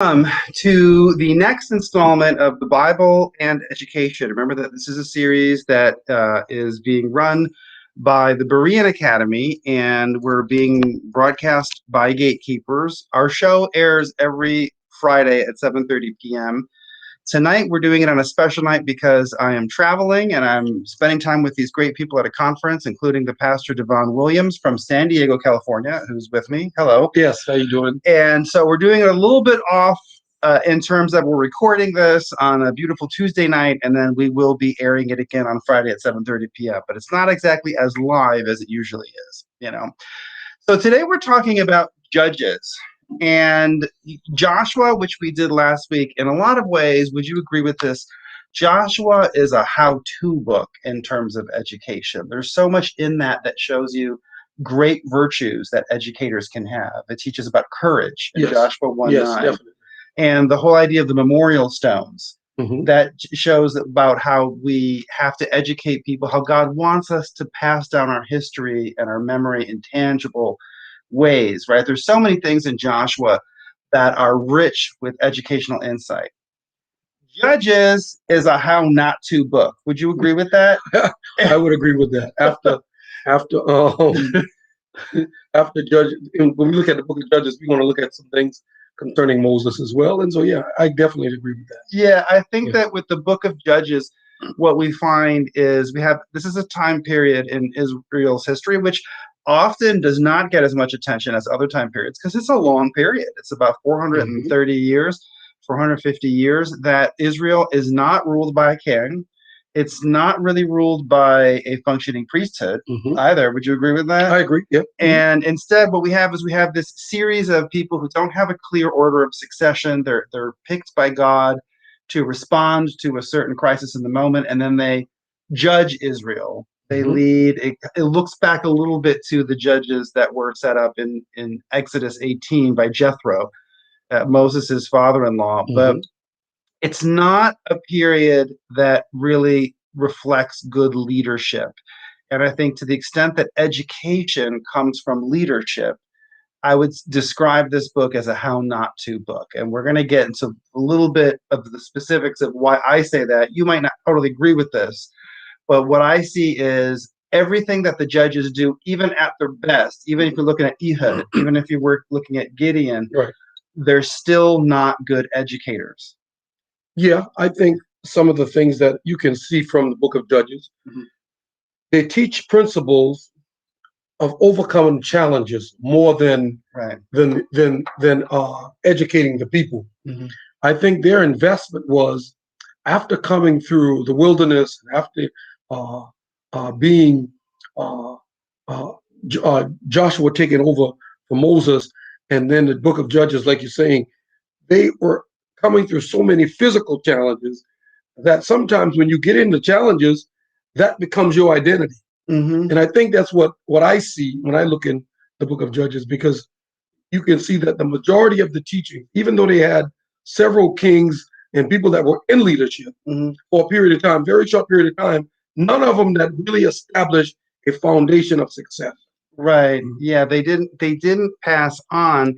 Welcome to the next installment of the Bible and Education. Remember that this is a series that is being run by the Berean Academy, and we're being broadcast by Gatekeepers. Our show airs every Friday at 7:30 p.m. Tonight, we're doing it on a special night because I am traveling and I'm spending time with these great people at a conference, including the pastor DeVon Williams from San Diego, California, who's with me. Hello. Yes, how you doing? And so we're doing it a little bit off in terms of we're recording this on a beautiful Tuesday night, and then we will be airing it again on Friday at 7:30 p.m. But it's not exactly as live as it usually is, you know. So today we're talking about Judges and Joshua, which we did last week. In a lot of ways, would you agree with this? Joshua is a how-to book in terms of education. There's so much in that that shows you great virtues that educators can have. It teaches about courage in Joshua 1:9. Yes, definitely. And the whole idea of the memorial stones that shows about how we have to educate people, how God wants us to pass down our history and our memory in tangible ways, right? There's so many things in Joshua that are rich with educational insight. Judges is a how not to book. Would you agree with that? I would agree with that. After Judges, when we look at the book of Judges, we want to look at some things concerning Moses as well. And so, yeah, I definitely agree with that. Yeah, I think that with the book of Judges, what we find is this is a time period in Israel's history, which often does not get as much attention as other time periods because it's a long period. It's about 430 years, 450 years that Israel is not ruled by a king. It's not really ruled by a functioning priesthood either. Would you agree with that? I agree, yep. And instead, what we have is this series of people who don't have a clear order of succession. They're picked by God to respond to a certain crisis in the moment, and then they judge Israel. They lead. It looks back a little bit to the judges that were set up in Exodus 18 by Jethro, Moses' father-in-law. But it's not a period that really reflects good leadership. And I think to the extent that education comes from leadership, I would describe this book as a how not to book. And we're going to get into a little bit of the specifics of why I say that. You might not totally agree with this, but what I see is everything that the judges do, even at their best, even if you're looking at Ehud, even if you were looking at Gideon, they're still not good educators. Yeah, I think some of the things that you can see from the book of Judges, they teach principles of overcoming challenges more than educating the people. I think their investment was after coming through the wilderness, after being Joshua taking over for Moses, and then the book of Judges, like you're saying, they were coming through so many physical challenges that sometimes when you get into challenges, that becomes your identity. And I think that's what I see when I look in the book of Judges, because you can see that the majority of the teaching, even though they had several kings and people that were in leadership for a period of time, very short period of time, none of them that really established a foundation of success. Right. Yeah, they didn't pass on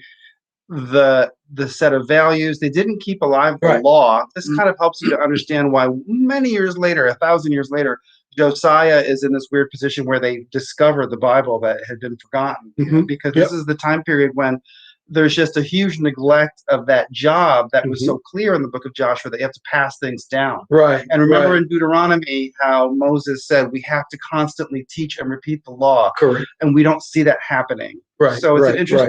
the set of values. They didn't keep alive the law. This kind of helps you to understand why many years later, 1,000 years later, Josiah is in this weird position where they discover the Bible that had been forgotten, because this is the time period when there's just a huge neglect of that job that was so clear in the book of Joshua that you have to pass things down. And remember in Deuteronomy how Moses said we have to constantly teach and repeat the law. And we don't see that happening. So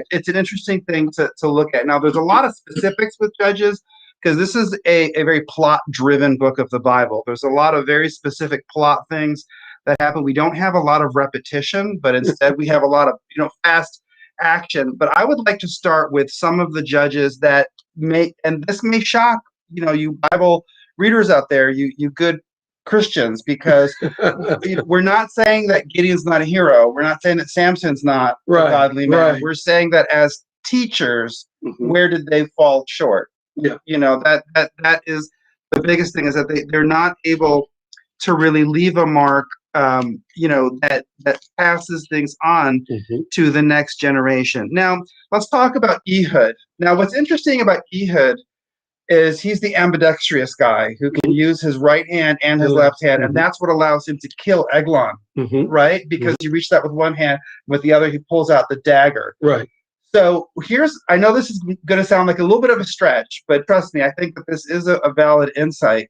it's an interesting thing to look at. Now, there's a lot of specifics with Judges because this is a very plot-driven book of the Bible. There's a lot of very specific plot things that happen. We don't have a lot of repetition, but instead we have a lot of fast action. But I would like to start with some of the judges that and this may shock you Bible readers out there, you good Christians, because we're not saying that Gideon's not a hero. We're not saying that Samson's not a godly man. We're saying that as teachers, where did they fall short? That is the biggest thing, is that they're not able to really leave a mark that passes things on Mm-hmm. to the next generation. Now, let's talk about Ehud. Now, what's interesting about Ehud is he's the ambidextrous guy who can use his right hand and his left hand, and that's what allows him to kill Eglon, Mm-hmm. right? Because he reached out with one hand, with the other he pulls out the dagger. Right. So I know this is going to sound like a little bit of a stretch, but trust me, I think that this is a valid insight.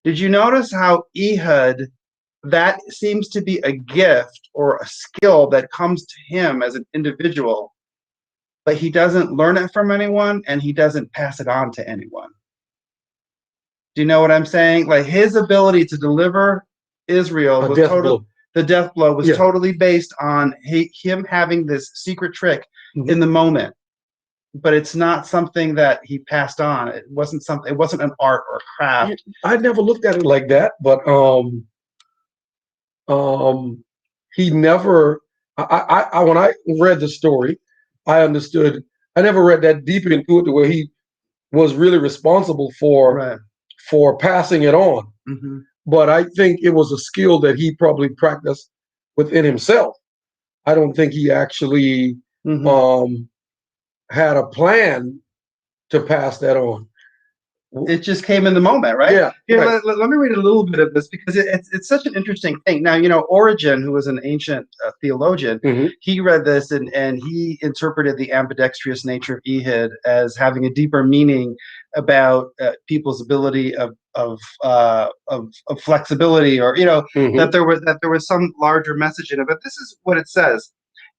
Did you notice how Ehud, that seems to be a gift or a skill that comes to him as an individual, but he doesn't learn it from anyone and he doesn't pass it on to anyone? Do you know what I'm saying? Like his ability to deliver Israel was the death blow was totally based on him having this secret trick in the moment. But it's not something that he passed on. It wasn't an art or craft. I never looked at it like that, but he never. I when I read the story, I understood. I never read that deep into it to where he was really responsible for passing it on. Mm-hmm. But I think it was a skill that he probably practiced within himself. I don't think he actually had a plan to pass that on. It just came in the moment, right? Yeah. Here, right. let me read a little bit of this because it's such an interesting thing. Now, Origen, who was an ancient theologian, he read this and he interpreted the ambidextrous nature of Ehud as having a deeper meaning about people's ability of flexibility, or that there was some larger message in it. But this is what it says: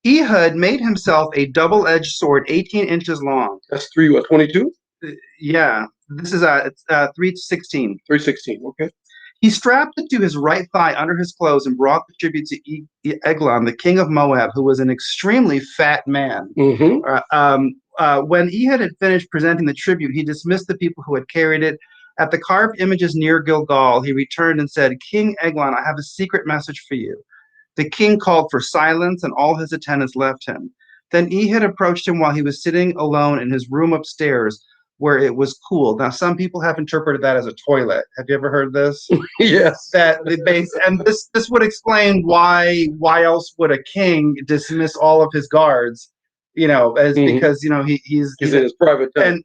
Ehud made himself a double-edged sword, 18 inches long. That's 22? Yeah, this is 3:16. 3:16. Okay. He strapped it to his right thigh under his clothes and brought the tribute to Eglon, the king of Moab, who was an extremely fat man. When Ehud had finished presenting the tribute, he dismissed the people who had carried it. At the carved images near Gilgal, he returned and said, "King Eglon, I have a secret message for you." The king called for silence, and all his attendants left him. Then Ehud approached him while he was sitting alone in his room upstairs, where it was cool. Now, some people have interpreted that as a toilet. Have you ever heard this? Yes. That the base, and this would explain why else would a king dismiss all of his guards? Because he's in his private time.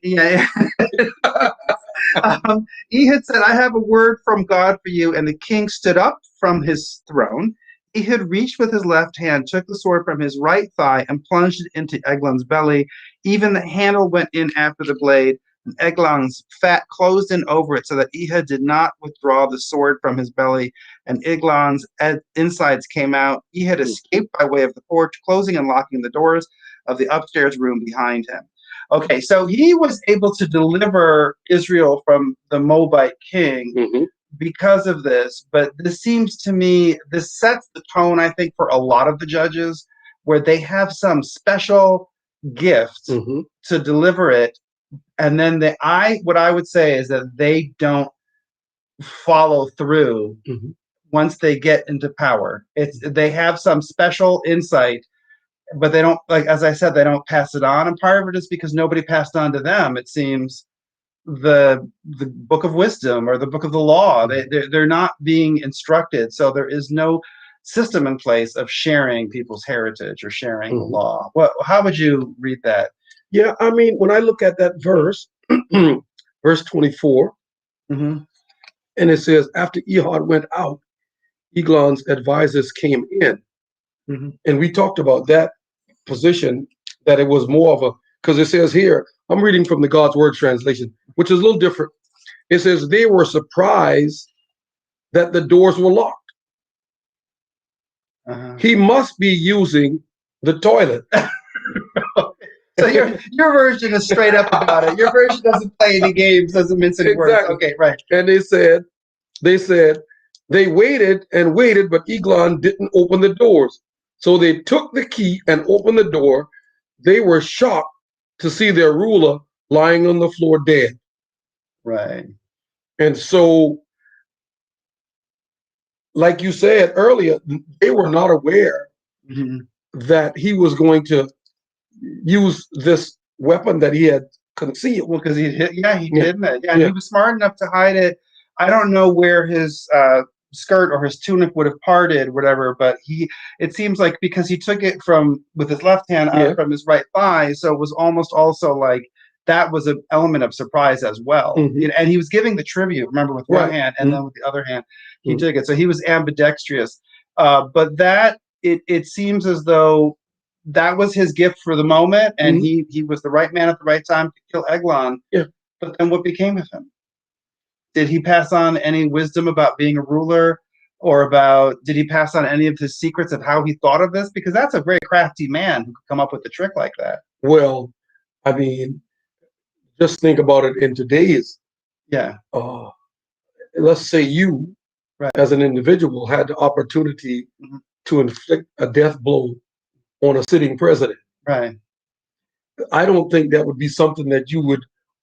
And Ehud said, "I have a word from God for you." And the king stood up from his throne. Ehud reached with his left hand, took the sword from his right thigh, and plunged it into Eglon's belly. Even the handle went in after the blade, and Eglon's fat closed in over it so that Ehud did not withdraw the sword from his belly, and Eglon's insides came out. Ehud escaped by way of the porch, closing and locking the doors of the upstairs room behind him. Okay, so he was able to deliver Israel from the Moabite king because of this, but this seems to me, this sets the tone, I think, for a lot of the judges, where they have some special gift to deliver it, and then what I would say is that they don't follow through once they get into power. They have some special insight, but they don't, like as I said, they don't pass it on, and part of it is because nobody passed on to them, it seems, the book of wisdom or the book of the law. They're not being instructed, so there is no system in place of sharing people's heritage or sharing the law. How would you read that? Yeah, I mean, when I look at that verse, verse 24, and it says, after Ehud went out, Eglon's advisors came in. And we talked about that position, that it was more of a, because it says here, I'm reading from the God's Word translation, which is a little different. It says they were surprised that the doors were locked. He must be using the toilet. So your version is straight up about it. Your version doesn't play any games, doesn't mince any words. Okay, right. And they said they waited and waited, but Eglon didn't open the doors. So they took the key and opened the door. They were shocked to see their ruler lying on the floor dead. Right. And so, like you said earlier, they were not aware that he was going to use this weapon that he had concealed. Well, because he did. Yeah, he was smart enough to hide it. I don't know where his skirt or his tunic would have parted, whatever. But it seems like because he took it with his left hand out from his right thigh, so it was almost also like that was an element of surprise as well. And he was giving the tribute, remember, with one hand, and then with the other hand he took it. So he was ambidextrous. But that it seems as though that was his gift for the moment, and he was the right man at the right time to kill Eglon. But then what became of him? Did he pass on any wisdom about being a ruler, or did he pass on any of his secrets of how he thought of this? Because that's a very crafty man who could come up with a trick like that. Well, I mean, just think about it in today's. Let's say you, as an individual, had the opportunity to inflict a death blow on a sitting president. Right. I don't think that would be something that you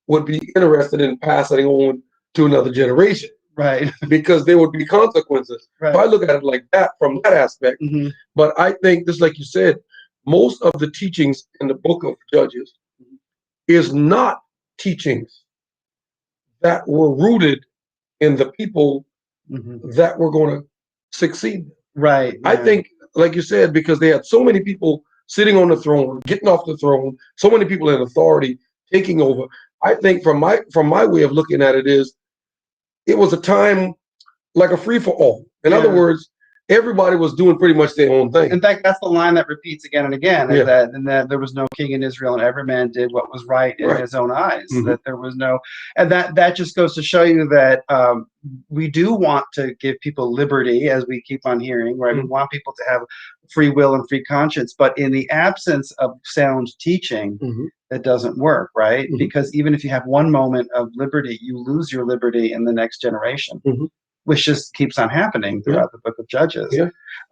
would be interested in passing on to another generation. Right. Because there would be consequences. Right. If I look at it like that, from that aspect. But I think, just like you said, most of the teachings in the book of Judges is not teachings that were rooted in the people that were going to succeed. Right. I think, like you said, because they had so many people sitting on the throne, getting off the throne, so many people in authority taking over. I think from my way of looking at it is, it was a time like a free for all. In other words, everybody was doing pretty much their own thing. In fact, that's the line that repeats again and again, is that there was no king in Israel, and every man did what was right in his own eyes. That there was no, and that just goes to show you that we do want to give people liberty, as we keep on hearing, right? We want people to have free will and free conscience, but in the absence of sound teaching, that doesn't work, right? Because even if you have one moment of liberty, you lose your liberty in the next generation. Which just keeps on happening throughout the book of Judges.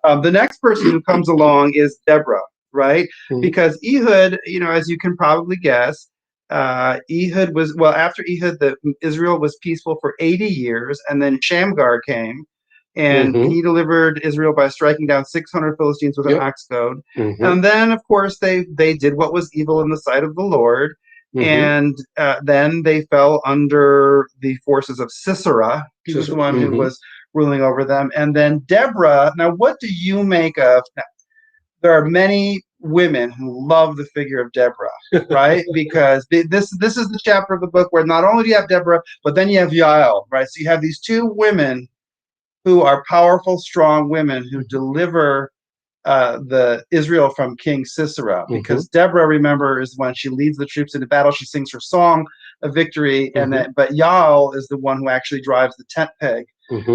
The next person who comes along is Deborah, right? Because Ehud, as you can probably guess, Ehud was, after Ehud, Israel was peaceful for 80 years, and then Shamgar came, and he delivered Israel by striking down 600 Philistines with an ox goad. And then, of course, they did what was evil in the sight of the Lord. And then they fell under the forces of Sisera. He was the one who was ruling over them. And then Deborah, now what do you make of, now, there are many women who love the figure of Deborah, right? Because this is the chapter of the book where not only do you have Deborah, but then you have Yael, right? So you have these two women who are powerful, strong women who deliver the Israel from King Sisera, because Deborah, remember, is when she leads the troops into battle. She sings her song of victory, but Yael is the one who actually drives the tent peg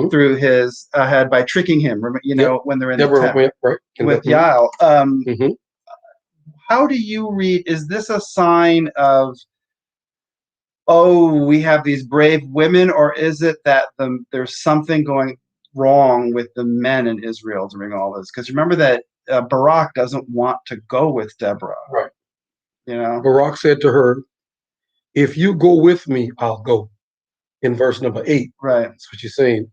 through his head by tricking him. When they're in Deborah, the tent with Yael. How do you read? Is this a sign of, we have these brave women, or is it that there's something going wrong with the men in Israel during all this? Because remember that Barak doesn't want to go with Deborah. Right. Barak said to her, "If you go with me, I'll go." In verse number 8. Right. That's what you're saying.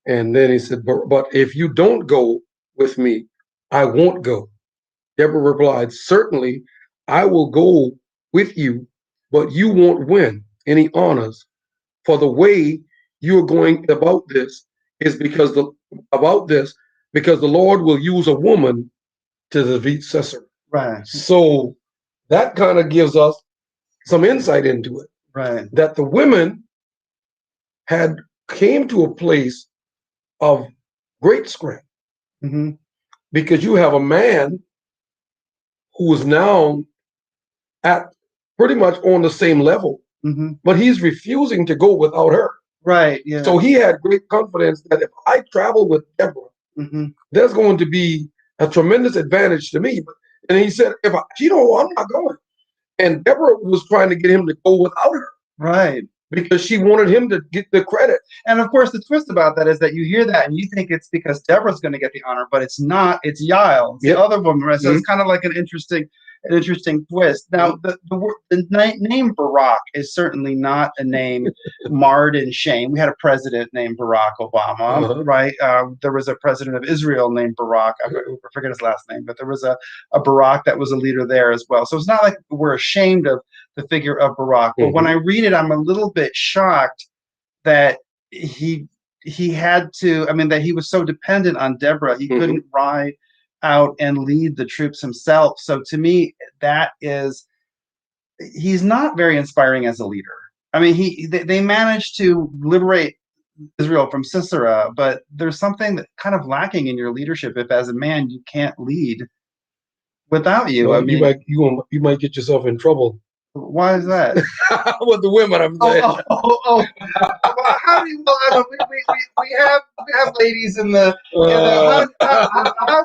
And then he said, but if you don't go with me, I won't go. Deborah replied, "Certainly I will go with you, but you won't win any honors. For the way you are going about this is because the Lord will use a woman to defeat Sisera." Right. So that kind of gives us some insight into it. Right. That the women had came to a place of great strength. Because you have a man who is now at pretty much on the same level, but he's refusing to go without her. Right. Yeah. So he had great confidence that if I travel with Deborah, there's going to be a tremendous advantage to me. And he said, if she don't go, I'm not going. And Deborah was trying to get him to go without her. Right. Because she wanted him to get the credit. And of course, the twist about that is that you hear that and you think it's because Deborah's going to get the honor, but it's not. It's Yael, the other woman. Right? So it's kind of like an interesting twist. Now, the name Barak is certainly not a name marred in shame. We had a president named Barack Obama, right? There was a president of Israel named Barak. I forget his last name, but there was a Barak that was a leader there as well. So it's not like we're ashamed of the figure of Barak. But when I read it, I'm a little bit shocked that he he had to, I mean, that he was so dependent on Deborah, he couldn't ride out and lead the troops himself. So to me, he's not very inspiring as a leader. I mean, they managed to liberate Israel from Sisera, but there's something that kind of lacking in your leadership if, as a man, you can't lead without you. Well, I mean, you might get yourself in trouble why is that? with the women. I'm saying. Well, how do you? Well, I don't, we have ladies in the. How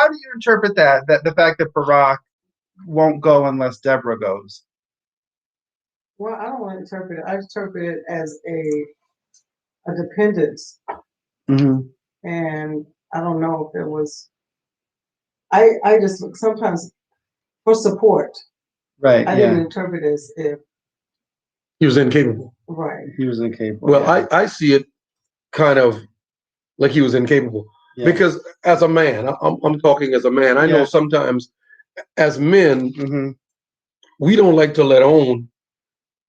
do you interpret that the fact that Barak won't go unless Deborah goes? Well, I don't want to interpret it. I interpret it as a dependence, and I don't know if it was. I just sometimes for support. Right. I didn't interpret it as if he was incapable. Right. He was incapable. Well, I see it kind of like he was incapable because as a man, I'm talking as a man. I know sometimes as men, we don't like to let on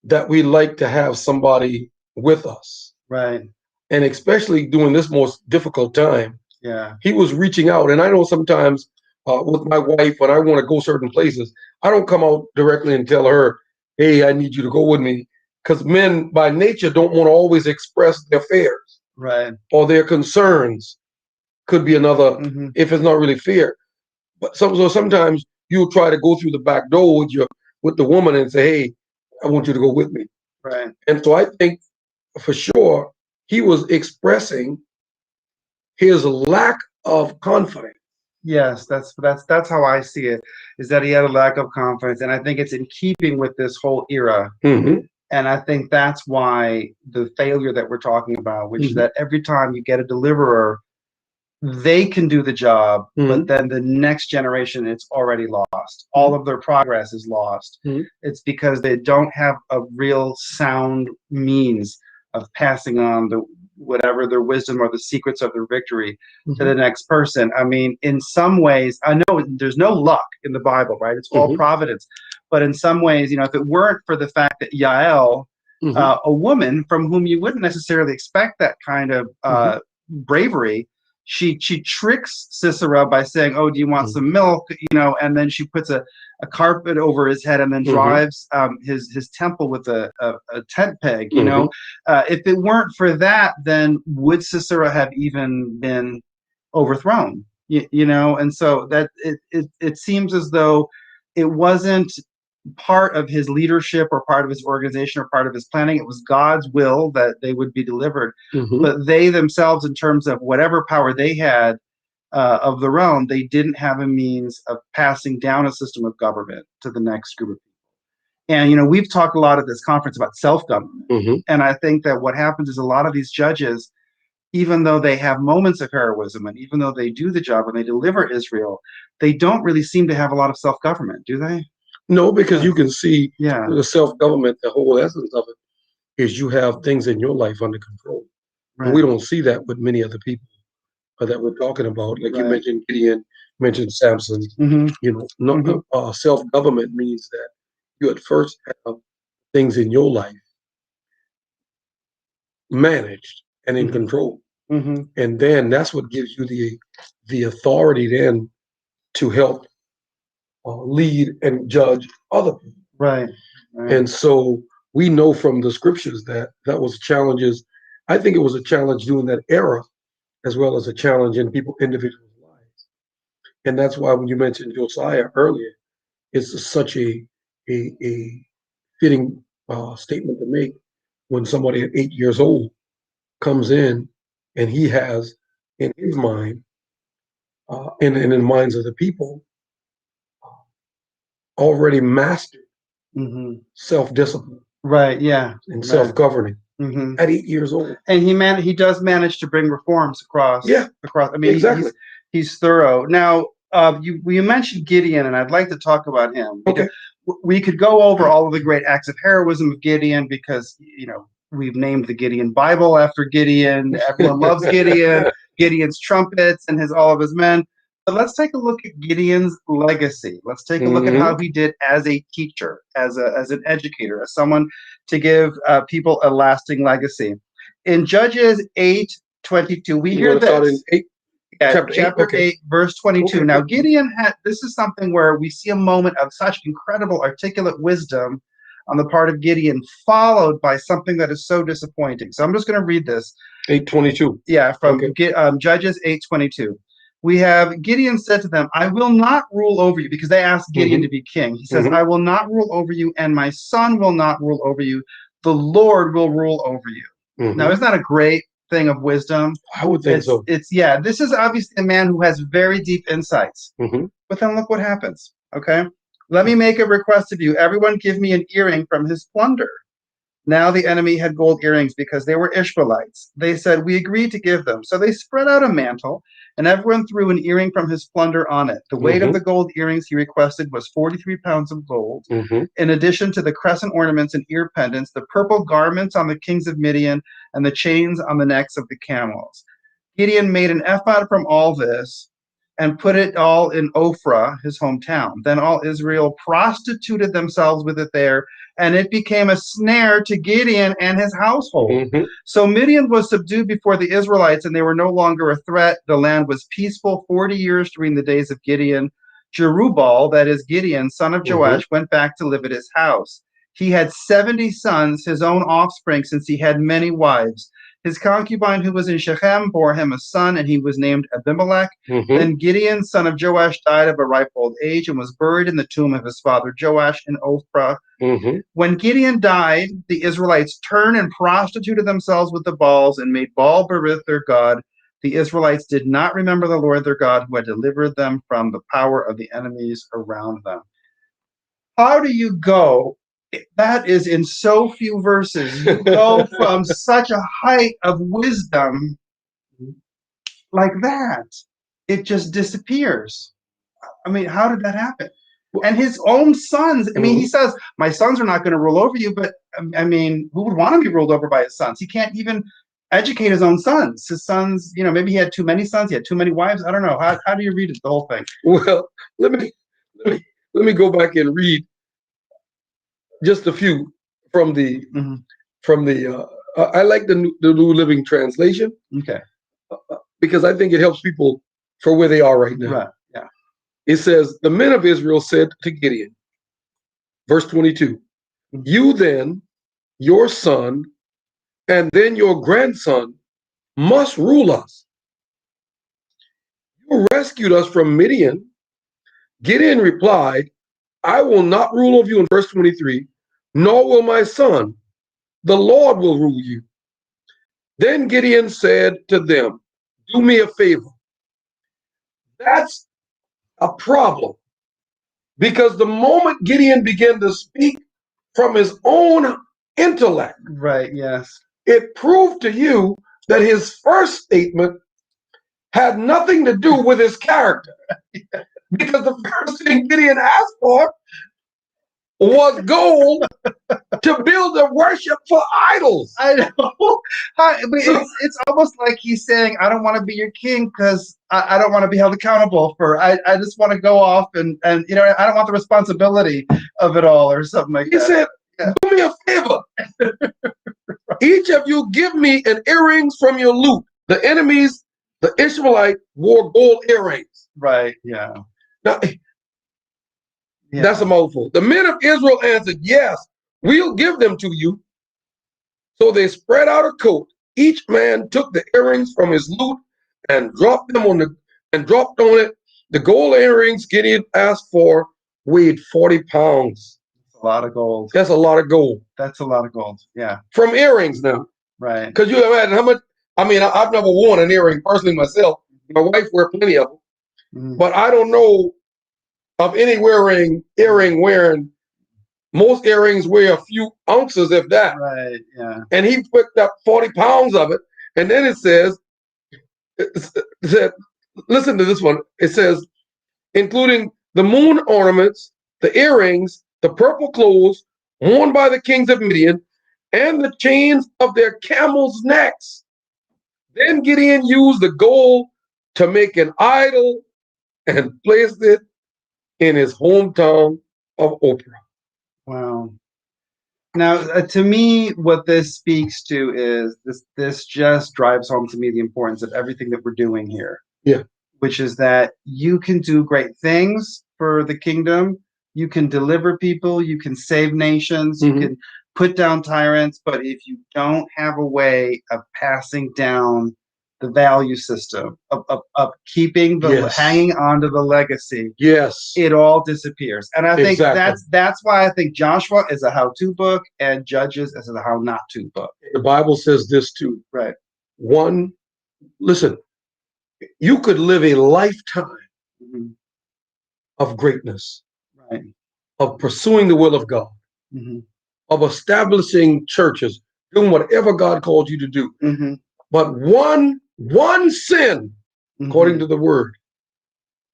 that we like to have somebody with us. Right. And especially during this most difficult time. Yeah. He was reaching out. And I know sometimes with my wife, when I want to go certain places, I don't come out directly and tell her, hey, I need you to go with me. Because men by nature don't want to always express their fears. Right. Or their concerns. Could be another, if it's not really fear. But so sometimes you'll try to go through the back door with the woman and say, hey, I want you to go with me. Right. And so I think for sure he was expressing his lack of confidence. Yes, that's how I see it, is that he had a lack of confidence. And I think it's in keeping with this whole era. And I think that's why the failure that we're talking about, which is that every time you get a deliverer, they can do the job, but then the next generation, it's already lost. All of their progress is lost. It's because they don't have a real sound means of passing on whatever their wisdom or the secrets of their victory to the next person. I mean, in some ways, I know there's no luck in the Bible, right? It's all providence. But in some ways, if it weren't for the fact that Yael, a woman from whom you wouldn't necessarily expect that kind of bravery, she tricks Sisera by saying, "Oh, do you want some milk?" And then she puts a carpet over his head and then drives his temple with a tent peg. If it weren't for that, then would Sisera have even been overthrown? And so that it seems as though it wasn't part of his leadership or part of his organization or part of his planning. It was God's will that they would be delivered. But they themselves, in terms of whatever power they had of their own, they didn't have a means of passing down a system of government to the next group of people. And, we've talked a lot at this conference about self-government. And I think that what happens is a lot of these judges, even though they have moments of heroism and even though they do the job and they deliver Israel, they don't really seem to have a lot of self-government, do they? No, because you can see the self-government, the whole essence of it is you have things in your life under control. Right. And we don't see that with many other people that we're talking about. Like you mentioned Gideon, mentioned Samson. Self-government means that you at first have things in your life managed and in control. And then that's what gives you the authority then to help lead and judge other people. Right. And so we know from the scriptures that was challenges. I think it was a challenge during that era, as well as a challenge in individuals' lives. And that's why when you mentioned Josiah earlier, it's such a fitting statement to make when somebody at 8 years old comes in and he has in his mind and in the minds of the people already mastered self-discipline. Right, yeah. And self-governing at 8 years old. And he does manage to bring reforms across. I mean, exactly. He's thorough. Now, you mentioned Gideon, and I'd like to talk about him. Okay. We could go over all of the great acts of heroism of Gideon because, we've named the Gideon Bible after Gideon. Everyone loves Gideon, Gideon's trumpets and all of his men. But let's take a look at Gideon's legacy. Let's take a look at how he did as a teacher, as an educator, as someone to give people a lasting legacy. in Judges 8:22, we hear start in this. 8, chapter 8? Chapter Okay. 8, verse 22. Okay. Now, Gideon this is something where we see a moment of such incredible articulate wisdom on the part of Gideon, followed by something that is so disappointing. So I'm just going to read this. 8:22. Yeah, from Okay. Judges 8:22. We have Gideon said to them, I will not rule over you, because they asked Gideon to be king. He says, I will not rule over you, and my son will not rule over you. The Lord will rule over you. Now, isn't that a great thing of wisdom? I would think so. This is obviously a man who has very deep insights. But then look what happens. Okay. Let me make a request of you. Everyone give me an earring from his plunder. Now the enemy had gold earrings because they were Ishmaelites. They said, we agreed to give them. So they spread out a mantle, and everyone threw an earring from his plunder on it. The weight of the gold earrings he requested was 43 pounds of gold. In addition to the crescent ornaments and ear pendants, the purple garments on the kings of Midian, and the chains on the necks of the camels. Gideon made an ephod from all this and put it all in Ophrah, his hometown. Then all Israel prostituted themselves with it there, and it became a snare to Gideon and his household. So Midian was subdued before the Israelites, and they were no longer a threat. The land was peaceful 40 years during the days of Gideon. Jerubbaal, that is Gideon, son of Joash, went back to live at his house. He had 70 sons, his own offspring, since he had many wives. His concubine, who was in Shechem, bore him a son, and he was named Abimelech. Then Gideon, son of Joash, died of a ripe old age and was buried in the tomb of his father Joash in Ophrah. When Gideon died, the Israelites turned and prostituted themselves with the Baals and made Baal Berith their god. The Israelites did not remember the Lord their God, who had delivered them from the power of the enemies around them. How do you go? That is in so few verses. You go from such a height of wisdom like that. It just disappears. I mean, how did that happen? And his own sons, I mean, he says, my sons are not going to rule over you, but I mean, who would want to be ruled over by his sons? He can't even educate his own sons. His sons, maybe he had too many sons, he had too many wives. I don't know. How do you read it, the whole thing? Well, let me go back and read just a few from the I like the New Living Translation. Okay. Because I think it helps people for where they are right now. Right. Yeah. It says, the men of Israel said to Gideon, verse 22, you then, your son, and then your grandson must rule us. You rescued us from Midian. Gideon replied, I will not rule over you, in verse 23, nor will my son. The Lord will rule you. Then Gideon said to them, do me a favor. That's a problem. Because the moment Gideon began to speak from his own intellect, right, yes, it proved to you that his first statement had nothing to do with his character. Because the first thing Gideon asked for was gold to build a worship for idols. I know. It's almost like he's saying, I don't want to be your king because I don't want to be held accountable for, I just want to go off and I don't want the responsibility of it all or something like that. He said, do me a favor. Each of you give me an earrings from your loot. The enemies, the Ishmaelite, wore gold earrings. Right, yeah. Now, that's a mouthful. The men of Israel answered, yes, we'll give them to you. So they spread out a coat. Each man took the earrings from his loot and dropped on it. The gold earrings Gideon asked for weighed 40 pounds. That's a lot of gold. That's a lot of gold. That's a lot of gold. Yeah. From earrings now. Right. Because you imagine how much, I mean, I've never worn an earring personally myself. My wife wears plenty of them. But I don't know of any earring wearing. Most earrings weigh a few ounces, if that. Right, yeah. And he picked up 40 pounds of it. And then it said, listen to this one. It says, including the moon ornaments, the earrings, the purple clothes worn by the kings of Midian, and the chains of their camels' necks. Then Gideon used the gold to make an idol and placed it in his hometown of Ophrah. Wow. Now, to me, what this speaks to is this just drives home to me the importance of everything that we're doing here. Yeah. Which is that you can do great things for the kingdom. You can deliver people. You can save nations. You can put down tyrants. But if you don't have a way of passing down the value system, of keeping the hanging on to the legacy, it all disappears. And I think that's why I think Joshua is a how-to book and Judges is a how-not-to book. The Bible says this too. Right. Listen, you could live a lifetime of greatness, right, of pursuing the will of God, of establishing churches, doing whatever God called you to do. But one sin, according to the word,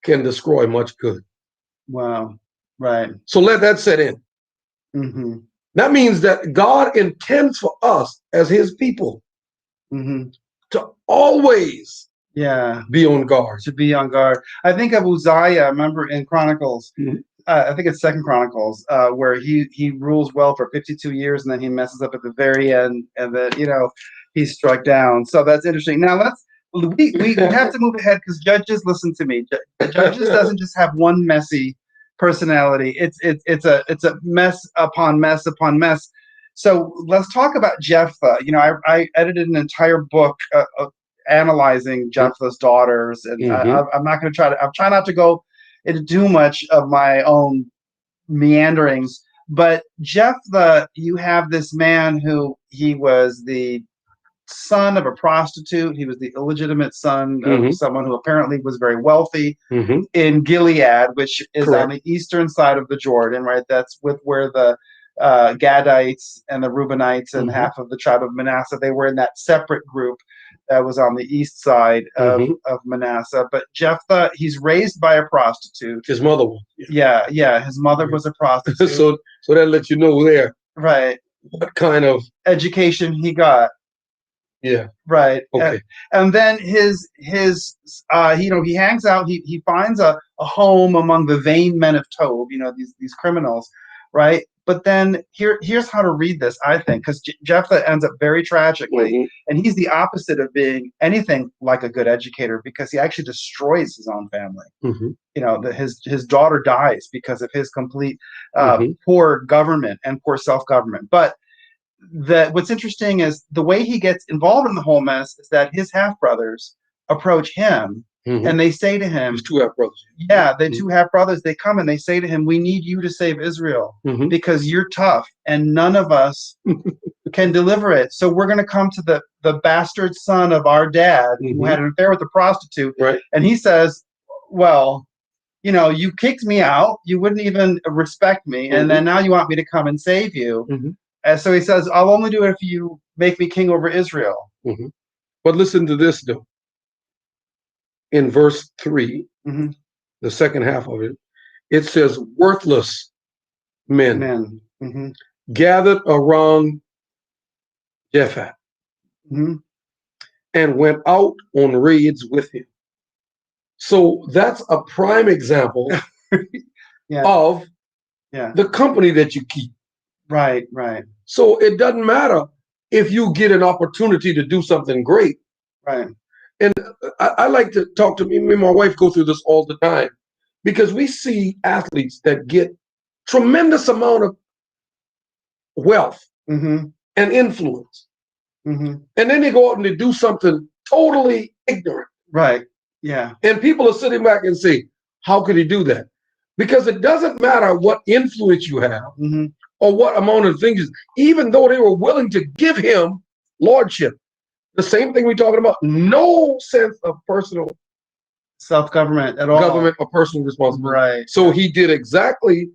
can destroy much good. Wow. Right. So let that set in. That means that God intends for us as his people to always be on guard. To be on guard. I think of Uzziah, remember in Chronicles, I think it's Second Chronicles, where he rules well for 52 years and then he messes up at the very end and then, he's struck down. So that's interesting. Now we have to move ahead because Judges, listen to me. Judges doesn't just have one messy personality. It's a mess upon mess upon mess. So let's talk about Jephthah. I edited an entire book analyzing Jephthah's daughters, and I'm not going to I'm trying not to go into too much of my own meanderings. But Jephthah, you have this man who he was the son of a prostitute. He was the illegitimate son of someone who apparently was very wealthy in Gilead, which is on the eastern side of the Jordan, right? That's where the Gadites and the Reubenites and half of the tribe of Manasseh, they were in that separate group that was on the east side of Manasseh. But Jephthah, he's raised by a prostitute. His mother was. Yeah. His mother was a prostitute. So that lets you know there. Right. What kind of education he got. Yeah. Right. Okay. And then his he hangs out. He finds a home among the vain men of Tob. These criminals, right? But then here's how to read this, I think, because Jephthah ends up very tragically, and he's the opposite of being anything like a good educator because he actually destroys his own family. His daughter dies because of his complete poor government and poor self-government. But what's interesting is the way he gets involved in the whole mess is that his half-brothers approach him and they say to him, his two half-brothers. Yeah, the two half-brothers, they come and they say to him, we need you to save Israel because you're tough and none of us can deliver it. So we're going to come to the bastard son of our dad who had an affair with a prostitute. Right. And he says, well, you kicked me out. You wouldn't even respect me. And then now you want me to come and save you. And so he says, I'll only do it if you make me king over Israel. But listen to this, though. In verse 3, the second half of it, it says, worthless men gathered around Jephthah and went out on raids with him. So that's a prime example of the company that you keep. Right. So it doesn't matter if you get an opportunity to do something great. Right. And I like to talk to me and my wife go through this all the time because we see athletes that get tremendous amount of wealth and influence. And then they go out and they do something totally ignorant. Right. Yeah. And people are sitting back and say, how could he do that? Because it doesn't matter what influence you have or what amount of things, even though they were willing to give him lordship. The same thing we're talking about, no sense of personal self-government at all. Government or personal responsibility. Right. So he did exactly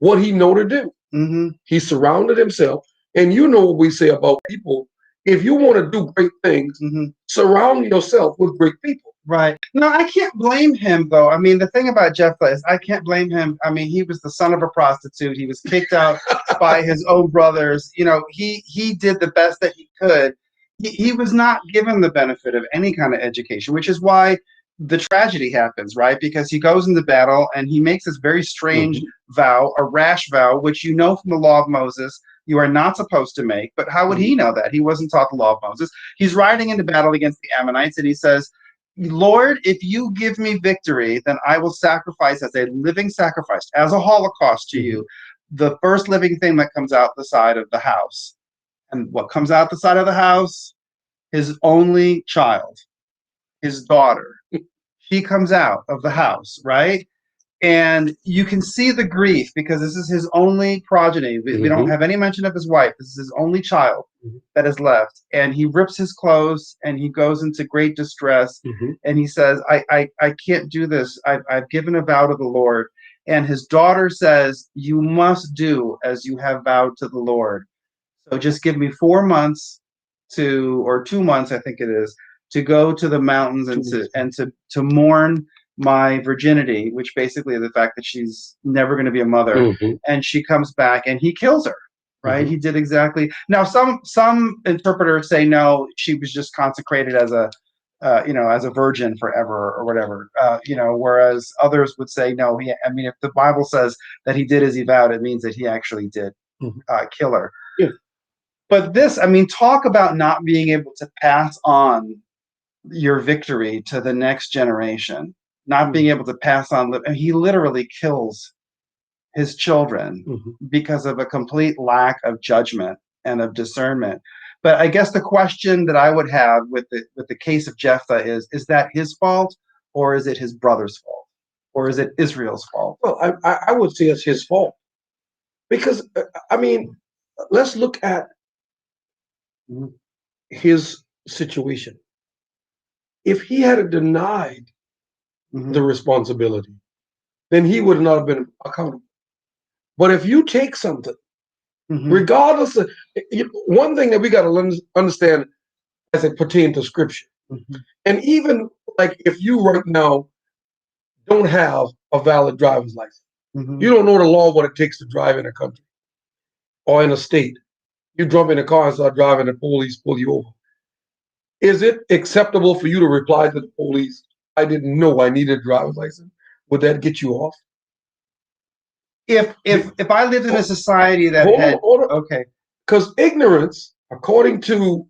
what he knew to do. He surrounded himself. And you know what we say about people. If you want to do great things, surround yourself with great people. Right. No, I can't blame him, though. I mean, the thing about Jephthah is I can't blame him. I mean, he was the son of a prostitute. He was kicked out by his own brothers. He did the best that he could. He was not given the benefit of any kind of education, which is why the tragedy happens, right? Because he goes into battle and he makes this very strange vow, a rash vow, which from the law of Moses, you are not supposed to make. But how would he know that? He wasn't taught the law of Moses. He's riding into battle against the Ammonites, and he says, Lord, if you give me victory, then I will sacrifice as a living sacrifice, as a holocaust to you, the first living thing that comes out the side of the house. And what comes out the side of the house? His only child, his daughter. She comes out of the house, right? And you can see the grief because this is his only progeny. We don't have any mention of his wife. This is his only child that is left. And he rips his clothes and he goes into great distress. And he says, I can't do this. I've given a vow to the Lord. And his daughter says, you must do as you have vowed to the Lord. So just give me 4 months or 2 months, I think it is, to go to the mountains and to mourn my virginity, which basically is the fact that she's never going to be a mother. And she comes back and he kills her, right? He did exactly. Now, some interpreters say, no, she was just consecrated as a, as a virgin forever or whatever, whereas others would say, no, if the Bible says that he did as he vowed, it means that he actually did kill her. Yeah. But this, talk about not being able to pass on your victory to the next generation, not being able to pass on. And he literally kills his children because of a complete lack of judgment and of discernment. But I guess the question that I would have with the case of Jephthah is that his fault, or is it his brother's fault, or is it Israel's fault? Well, I would say it's his fault because let's look at his situation. If he had denied the responsibility, then he would not have been accountable. But if you take something, regardless of one thing that we got to understand as it pertains to Scripture, and even like if you right now don't have a valid driver's license, you don't know the law, what it takes to drive in a country or in a state. You jump in a car and start driving, the police pull you over. Is it acceptable for you to reply to the police, I didn't know I needed a driver's license? Would that get you off? If I lived in a society that okay, because ignorance, according to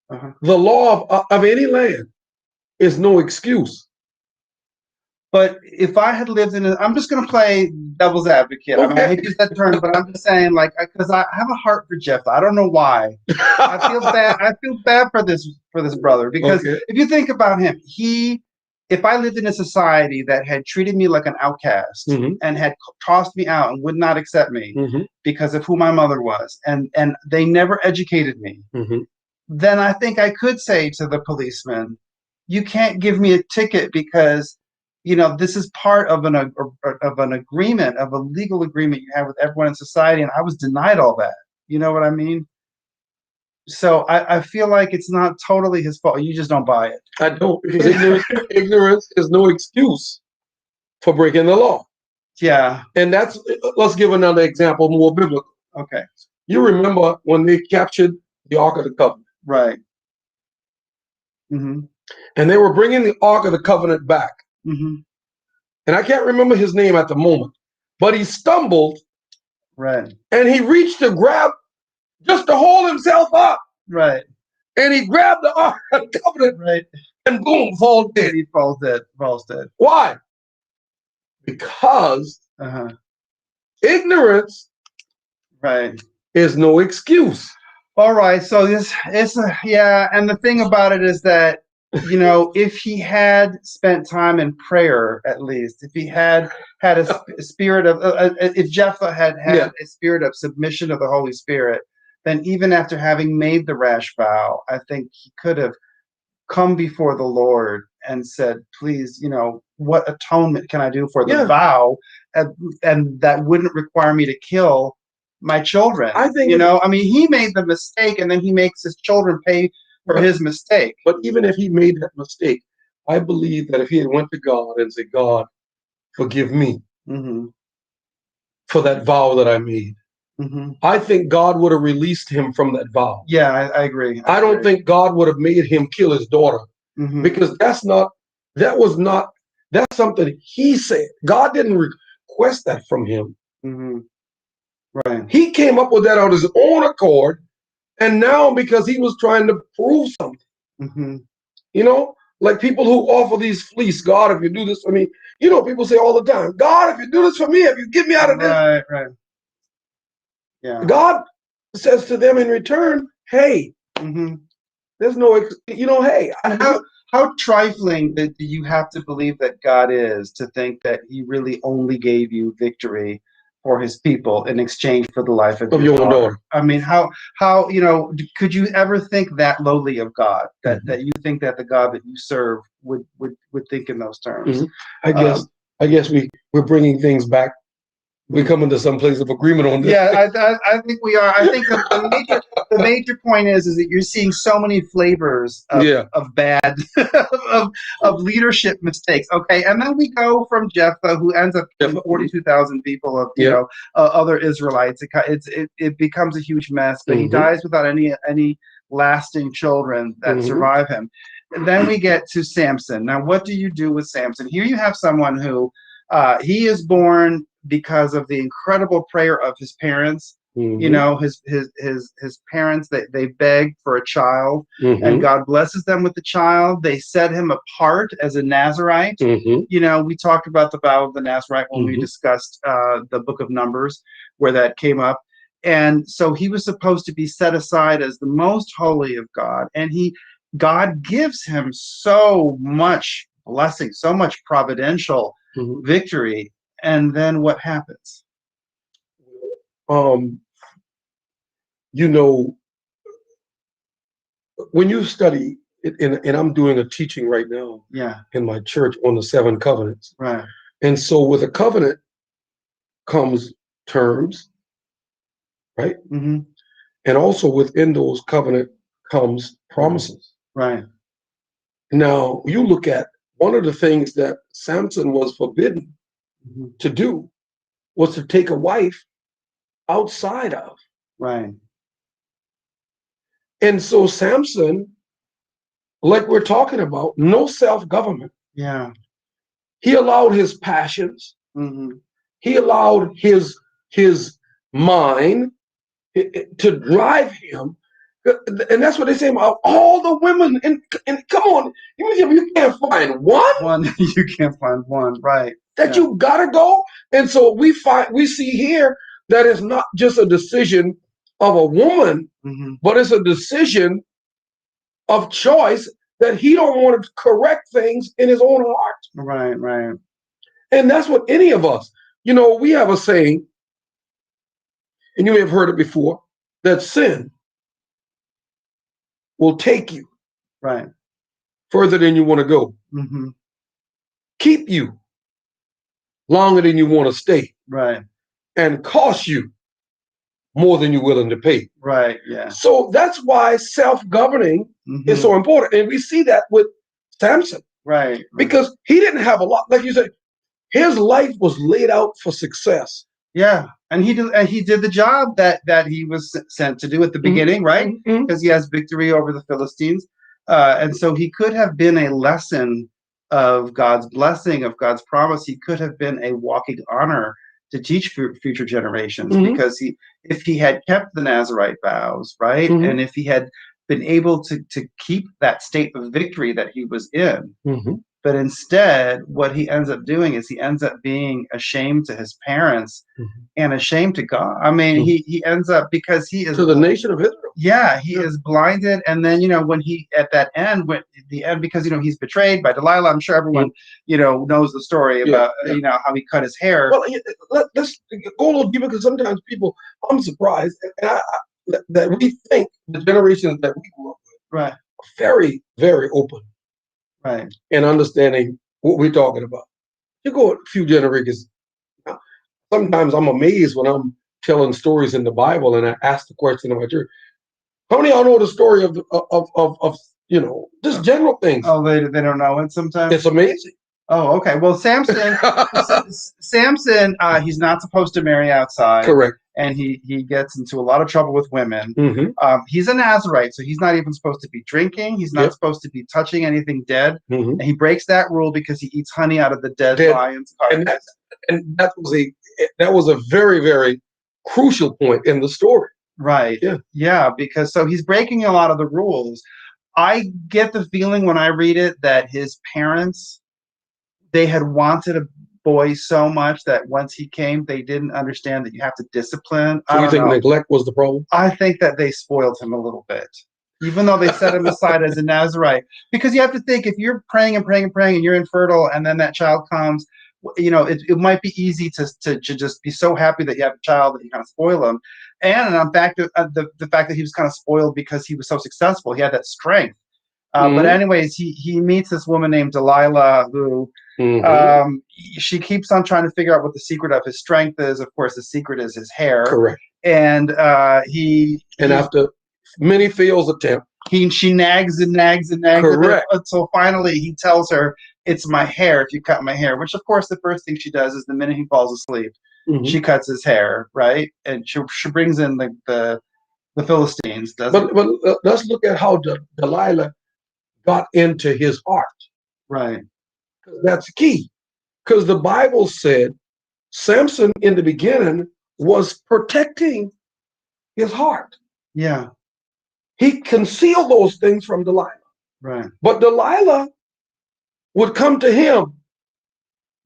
the law of any land, is no excuse. But if I had lived I'm just going to play devil's advocate. Okay. I hate to use that term, but I'm just saying, because I have a heart for Jephthah. I don't know why. I feel bad. I feel bad for this brother because if you think about him, if I lived in a society that had treated me like an outcast and had tossed me out and would not accept me because of who my mother was, and they never educated me, then I think I could say to the policeman, you can't give me a ticket because this is part of an agreement, of a legal agreement you have with everyone in society, and I was denied all that. You know what I mean? So I feel like it's not totally his fault. You just don't buy it. I don't, because ignorance is no excuse for breaking the law. Yeah. And let's give another example, more biblical. Okay. You remember when they captured the Ark of the Covenant. Right. And they were bringing the Ark of the Covenant back. And I can't remember his name at the moment, but he stumbled. Right. And he reached to grab, just to hold himself up. Right. And he grabbed the Ark of the Covenant. Right. And boom, falls dead. He falls dead. Falls dead. Why? Because ignorance is no excuse. All right. So and the thing about it is that, if he had spent time in prayer, at least, if he had a spirit of, if Jephthah had a spirit of submission to the Holy Spirit, then even after having made the rash vow, I think he could have come before the Lord and said, please, what atonement can I do for the vow? And that wouldn't require me to kill my children. I think, he made the mistake and then he makes his children pay for his mistake. But even if he made that mistake, I believe that if he had went to God and said, God, forgive me for that vow that I made, I think God would have released him from that vow. Yeah, I agree. I don't think God would have made him kill his daughter because that's something he said. God didn't request that from him. Right. He came up with that on his own accord, and now because he was trying to prove something. Mm-hmm. You know, like people who offer these fleece, God, if you do this for me, you know, people say all the time, God, if you do this for me, if you get me out of this. Right, right. Yeah. God says to them in return, hey, Mm-hmm. there's no, you know, hey. How trifling that you have to believe that God is to think that he really only gave you victory for his people in exchange for the life of your own daughter. I mean, how could you ever think that lowly of God, that you think that the God that you serve would think in those terms? Mm-hmm. I guess we're bringing things back. We're coming to some place of agreement on this. Yeah, I think we are. I think the major point is that you're seeing so many flavors of bad of leadership mistakes. Okay, and then we go from Jephthah, who ends up killing 42,000 people of other Israelites. It becomes a huge mess, but he dies without any lasting children that survive him. And then we get to Samson. Now, what do you do with Samson? Here you have someone who he is born because of the incredible prayer of his parents. You know, his parents, they begged for a child, and God blesses them with the child. They set him apart as a Nazirite. You know, we talked about the vow of the Nazirite when we discussed the book of Numbers, where that came up. And so he was supposed to be set aside as the most holy of God, and God gives him so much blessing, so much providential victory. And then what happens? You know, when you study, and I'm doing a teaching right now in my church on the 7 covenants. Right. And so with a covenant comes terms, right? And also within those covenant comes promises. Right. Now, you look at one of the things that Samson was forbidden to do was to take a wife outside of. Right. And so Samson, like we're talking about, no self-government. Yeah. He allowed his passions. He allowed his mind to drive him. And that's what they say about all the women. And come on, you can't find one. You can't find one, right? That you gotta go. And so we see here that it's not just a decision of a woman, but it's a decision of choice that he don't want to correct things in his own heart. Right, right. And that's what any of us, you know, we have a saying, and you may have heard it before, that sin will take you further than you want to go. Keep you longer than you want to stay. Right. And cost you more than you're willing to pay. Right, yeah. So that's why self-governing is so important. And we see that with Samson. Right. Because he didn't have a lot, like you said, his life was laid out for success. Yeah. And he did the job that he was sent to do at the beginning, right? Because he has victory over the Philistines. And so he could have been a lesson of God's blessing, of God's promise. He could have been a walking honor to teach future generations, because if he had kept the Nazirite vows, right, and if he had been able to keep that state of victory that he was in, but instead what he ends up doing is he ends up being ashamed to his parents and ashamed to God. I mean, he ends up, because he is to the nation of Israel. Yeah, he is blinded. And then, you know, when he, at that end, when the end, because, you know, he's betrayed by Delilah. I'm sure everyone, you know, knows the story about, you know, how he cut his hair. Well, let's go a little deeper, because sometimes people, I'm surprised that we think the generations that we grew up with are very, very open. Right. And understanding what we're talking about. You go a few generations. Sometimes I'm amazed when I'm telling stories in the Bible and I ask the question of my church, how many of y'all know the story of you know, just general things? Oh, they don't know it sometimes? It's amazing. Oh, okay. Well, Samson, he's not supposed to marry outside. Correct. And he gets into a lot of trouble with women. He's a Nazirite, so he's not even supposed to be drinking. He's not supposed to be touching anything dead. And he breaks that rule because he eats honey out of the dead lion's carcass. And that was a very, very crucial point in the story. Right. Yeah. Yeah, because so he's breaking a lot of the rules. I get the feeling when I read it that his parents, they had wanted a boy so much that once he came, they didn't understand that you have to discipline. So I you don't think know. neglect was the problem? I think that they spoiled him a little bit, even though they set him aside as a Nazarite. Because you have to think, if you're praying and praying and praying and you're infertile and then that child comes, it might be easy to just be so happy that you have a child that you kind of spoil him. And in fact, the fact that he was kind of spoiled because he was so successful, he had that strength. But anyways, he meets this woman named Delilah who she keeps on trying to figure out what the secret of his strength is. Of course, the secret is his hair. Correct. And after many failed attempts, she nags and nags and nags until finally he tells her, "It's my hair if you cut my hair." Which, of course, the first thing she does is the minute he falls asleep, she cuts his hair, right? And she brings in the Philistines. But let's look at how Delilah got into his heart. Right. That's key. Because the Bible said Samson in the beginning was protecting his heart. Yeah. He concealed those things from Delilah. Right. But Delilah would come to him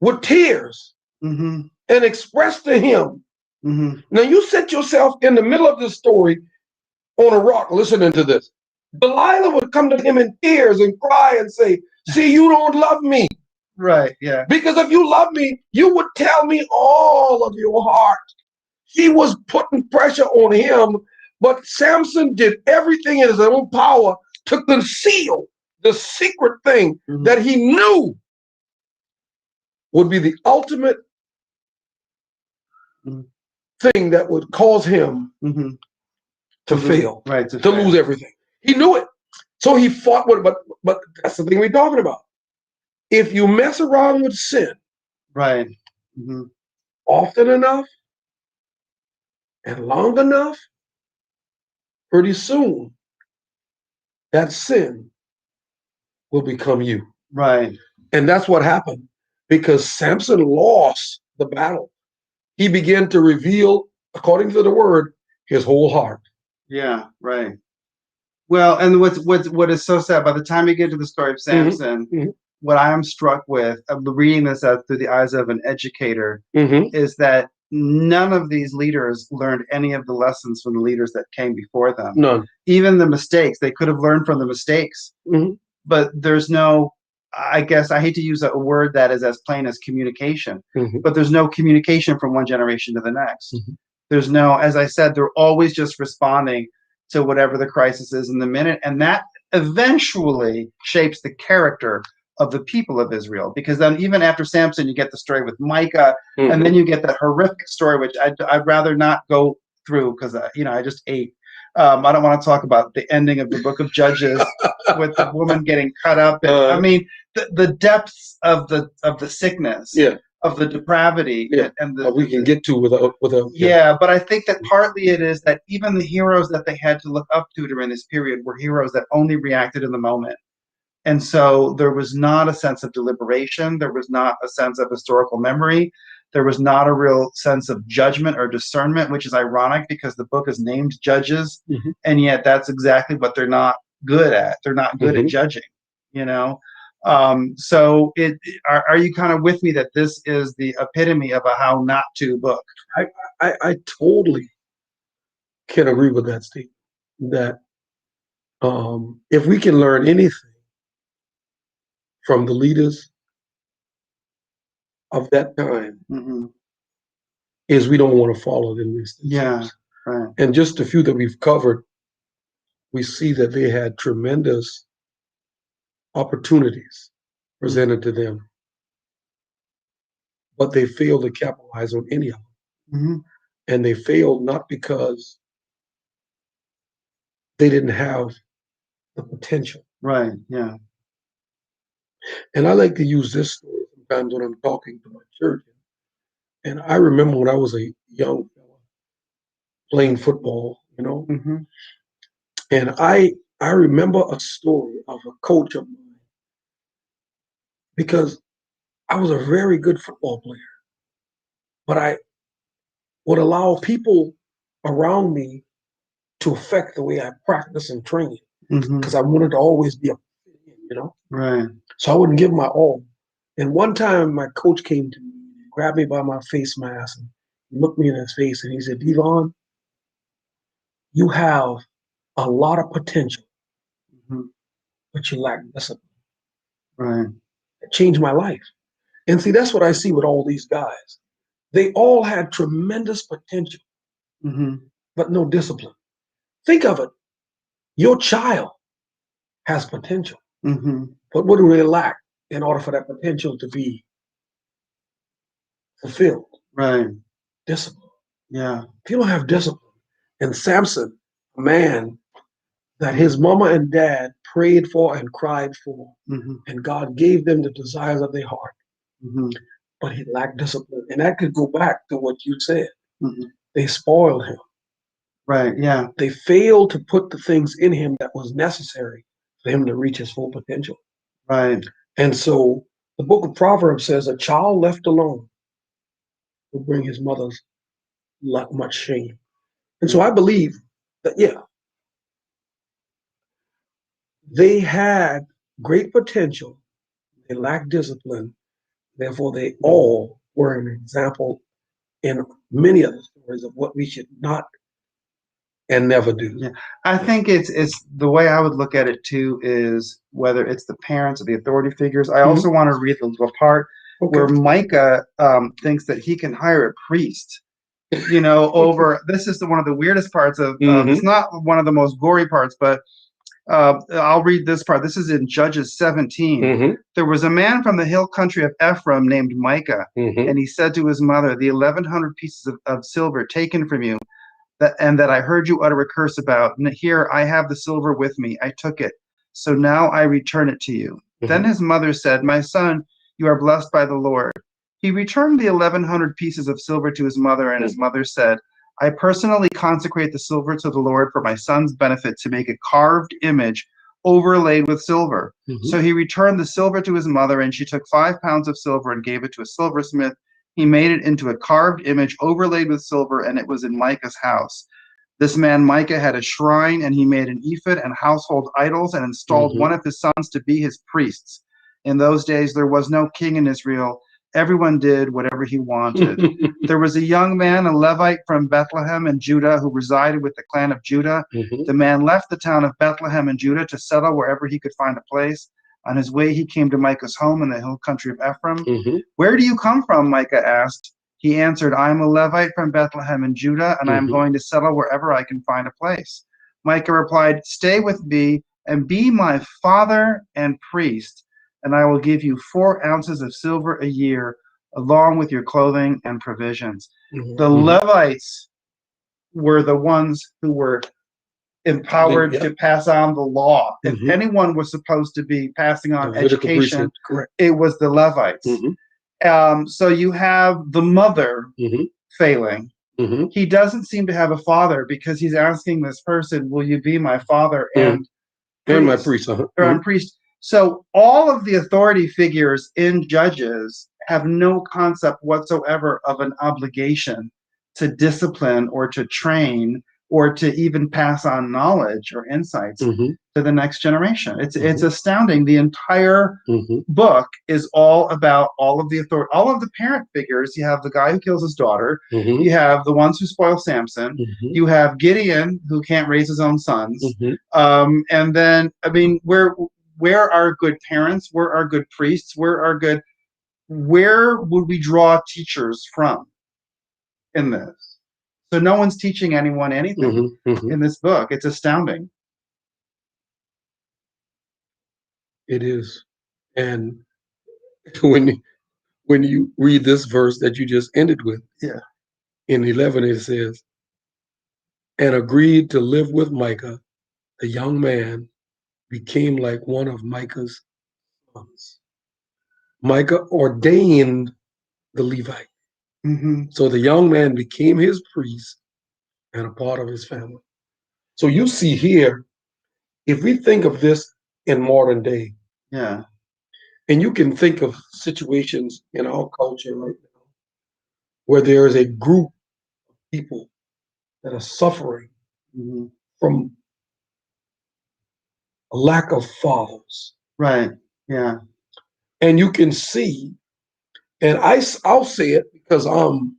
with tears and express to him. Now you set yourself in the middle of this story on a rock listening to this. Delilah would come to him in tears and cry and say, "See, you don't love me." Right, yeah. Because if you love me, you would tell me all of your heart. She was putting pressure on him, but Samson did everything in his own power to conceal the secret thing that he knew would be the ultimate thing that would cause him to fail, right, to lose everything. He knew it. So he fought with it, but that's the thing we're talking about. If you mess around with sin, right, often enough and long enough, pretty soon that sin will become you. Right. And that's what happened because Samson lost the battle. He began to reveal, according to the word, his whole heart. Yeah, right. Well, and what is so sad, by the time you get to the story of Samson, what I am struck with, reading this out through the eyes of an educator, is that none of these leaders learned any of the lessons from the leaders that came before them. None. Even the mistakes, they could have learned from the mistakes. But there's no, I guess I hate to use a word that is as plain as communication, but there's no communication from one generation to the next. There's no, as I said, they're always just responding to whatever the crisis is in the minute. And that eventually shapes the character of the people of Israel. Because then even after Samson, you get the story with Micah, and then you get that horrific story, which I'd rather not go through because, I just ate. I don't want to talk about the ending of the book of Judges with the woman getting cut up. And, I mean, the depths of the sickness, of the depravity, and we can get to without. Yeah, but I think that partly it is that even the heroes that they had to look up to during this period were heroes that only reacted in the moment. And so there was not a sense of deliberation. There was not a sense of historical memory. There was not a real sense of judgment or discernment, which is ironic because the book is named Judges, and yet that's exactly what they're not good at. They're not good at judging, So are you kind of with me that this is the epitome of a how not to book? I totally can agree with that, Steve. That if we can learn anything from the leaders of that time, is we don't want to follow them. Yeah, right. And just a few that we've covered, we see that they had tremendous opportunities presented to them, but they failed to capitalize on any of them. And they failed not because they didn't have the potential. Right, yeah. And I like to use this story sometimes when I'm talking to my church. And I remember when I was a young fella playing football, and I remember a story of a coach of mine because I was a very good football player, but would allow people around me to affect the way I practice and train, because I wanted to always be a, Right. So I wouldn't give my all. And one time my coach came to me, grabbed me by my face mask, and looked me in his face, and he said, "DeVon, you have a lot of potential, but you lack discipline." Right. It changed my life. And see, that's what I see with all these guys. They all had tremendous potential, but no discipline. Think of it. Your child has potential, but what do they lack in order for that potential to be fulfilled? Right. Discipline. Yeah. If you don't have discipline, and Samson, a man that his mama and dad prayed for and cried for, and God gave them the desires of their heart, but he lacked discipline. And that could go back to what you said. They spoiled him. Right. Yeah. They failed to put the things in him that was necessary for him to reach his full potential. Right. And so the book of Proverbs says a child left alone will bring his mother's much shame. And so I believe that, yeah, they had great potential. They lacked discipline. Therefore, they all were an example in many of the stories of what we should not and never do. Yeah. I think it's the way I would look at it too is whether it's the parents or the authority figures. I also want to read the little part where Micah thinks that he can hire a priest, over this is one of the weirdest parts of it's not one of the most gory parts, but I'll read this part. This is in Judges 17. There was a man from the hill country of Ephraim named Micah, and he said to his mother, "The 1,100 pieces of silver taken from you, that I heard you utter a curse about. And here I have the silver with me. I took it. So now I return it to you." Then his mother said, "My son, you are blessed by the Lord." He returned the 1,100 pieces of silver to his mother, and his mother said, "I personally consecrate the silver to the Lord for my son's benefit to make a carved image overlaid with silver." So he returned the silver to his mother, and she took 5 pounds of silver and gave it to a silversmith. He made it into a carved image overlaid with silver, and it was in Micah's house. This man Micah had a shrine, and he made an ephod and household idols and installed one of his sons to be his priests. In those days, there was no king in Israel. Everyone did whatever he wanted. There was a young man, a Levite from Bethlehem in Judah, who resided with the clan of Judah. The man left the town of Bethlehem in Judah to settle wherever he could find a place. On his way, he came to Micah's home in the hill country of Ephraim. "Where do you come from?" Micah asked. He answered, "I am a Levite from Bethlehem in Judah, and I am going to settle wherever I can find a place." Micah replied, "Stay with me and be my father and priest, and I will give you 4 ounces of silver a year, along with your clothing and provisions." The Levites were the ones who were empowered to pass on the law. If anyone was supposed to be passing on education, it was the Levites. So you have the mother failing. He doesn't seem to have a father, because he's asking this person, "Will you be my father and my priest?" Or priest. So all of the authority figures in Judges have no concept whatsoever of an obligation to discipline or to train or to even pass on knowledge or insights to the next generation. It's astounding. The entire book is all about all of the authority, all of the parent figures. You have the guy who kills his daughter. You have the ones who spoil Samson. You have Gideon, who can't raise his own sons. And then, I mean, where are good parents? Where are good priests? Where would we draw teachers from in this? So no one's teaching anyone anything in this book. It's astounding. It is. And when you read this verse that you just ended with, in 11 it says, "And agreed to live with Micah, the young man became like one of Micah's sons." Micah ordained the Levite. So the young man became his priest and a part of his family. So you see here, if we think of this in modern day, and you can think of situations in our culture right now where there is a group of people that are suffering Mm-hmm. from a lack of fathers. Right. Yeah. And you can see, and I'll say it because I'm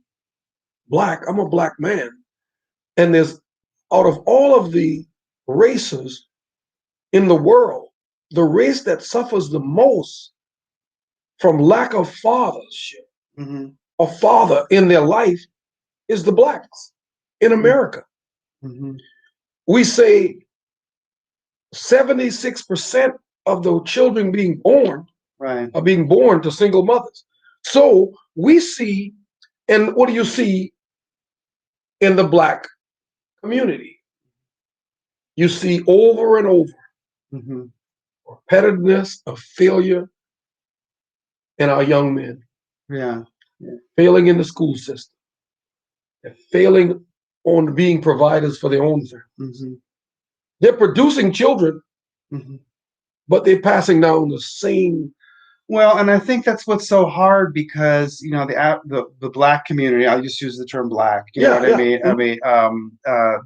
black, I'm a black man. And there's, out of all of the races in the world, the race that suffers the most from lack of fathership, Mm-hmm. a father in their life, is the blacks in America. Mm-hmm. We say 76% of the children being born Right. are being born to single mothers. So we see, and what do you see in the black community? You see over and over Mm-hmm. repetitiveness of failure in our young men, Yeah. Yeah. failing in the school system, they're failing on being providers for their own family. Mm-hmm. They're producing children, Mm-hmm. but they're passing down the same. Well, and I think that's what's so hard because the black community. I'll just use the term black. You know what I mean? Mm-hmm. I mean,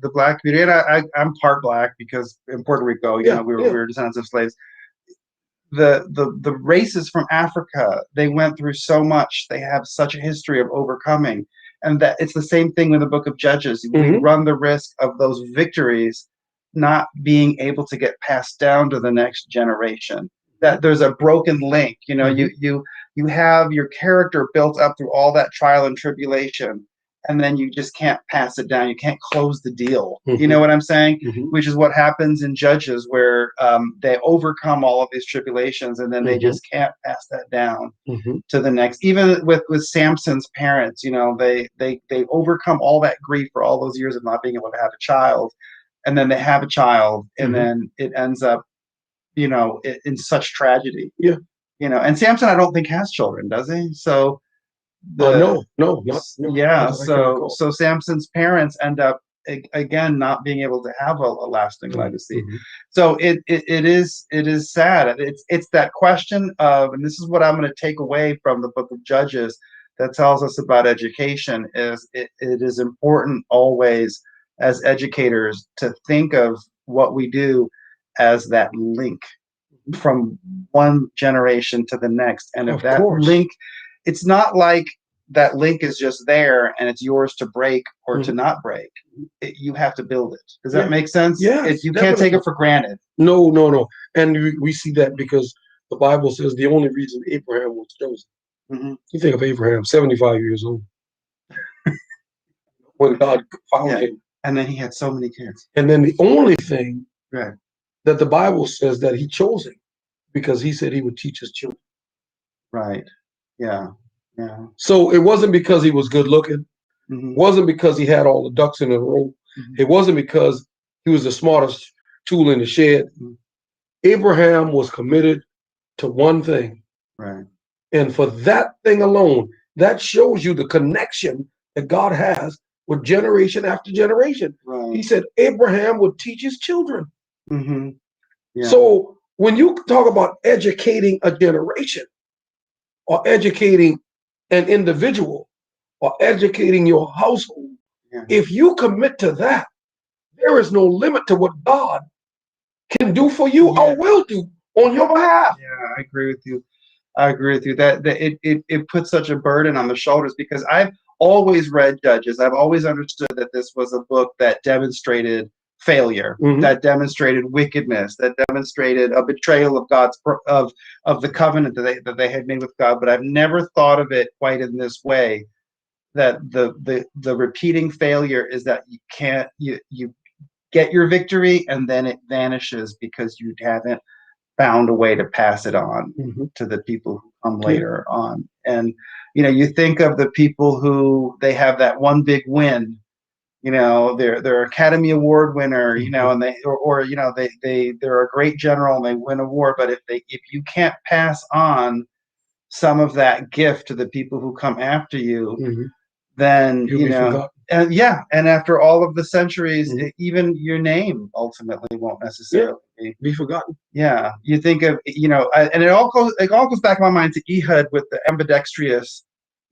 the black community, and I'm part black because in Puerto Rico, we were descendants of slaves. The races from Africa, they went through so much. They have such a history of overcoming, and that it's the same thing with the Book of Judges. We run the risk of those victories not being able to get passed down to the next generation. That there's a broken link. You have your character built up through all that trial and tribulation, and then you just can't pass it down. You can't close the deal. You know what I'm saying? Which is what happens in Judges, where they overcome all of these tribulations, and then they just can't pass that down to the next. Even with Samson's parents, they overcome all that grief for all those years of not being able to have a child, and then they have a child, and then it ends up, in such tragedy. Yeah. And Samson, I don't think, has children, does he? So No. Yeah. So Samson's parents end up again not being able to have a lasting legacy. So it is sad. It's that question of, and this is what I'm going to take away from the Book of Judges that tells us about education, is it is important always as educators to think of what we do as that link from one generation to the next. And if that link, it's not like that link is just there and it's yours to break or to not break. You have to build it. Does that make sense? Yeah. You can't take it for granted. No. And we see that because the Bible says the only reason Abraham was chosen. You think of Abraham, 75 years old, when God found him. And then he had so many kids. And then the only thing that the Bible says that he chose him because he said he would teach his children. Right. Yeah. Yeah. So it wasn't because he was good looking. It wasn't because he had all the ducks in a row. It wasn't because he was the smartest tool in the shed. Abraham was committed to one thing. Right. And for that thing alone, that shows you the connection that God has with generation after generation. Right. He said Abraham would teach his children. Yeah. So when you talk about educating a generation or educating an individual or educating your household, if you commit to that, there is no limit to what God can do for you or will do on your behalf. Yeah, I agree with you. That it puts such a burden on the shoulders, because I've always read Judges. I've always understood that this was a book that demonstrated failure, that demonstrated wickedness, that demonstrated a betrayal of God's of the covenant that they had made with God. But I've never thought of it quite in this way. That the repeating failure is that you get your victory and then it vanishes because you haven't found a way to pass it on to the people who come later on. And you think of the people who they have that one big win. They're Academy Award winner, and they're a great general and they win a war. But if you can't pass on some of that gift to the people who come after you, then and after all of the centuries, even your name ultimately won't necessarily be forgotten. Yeah, you think of and it all goes back in my mind to Ehud with the ambidextrous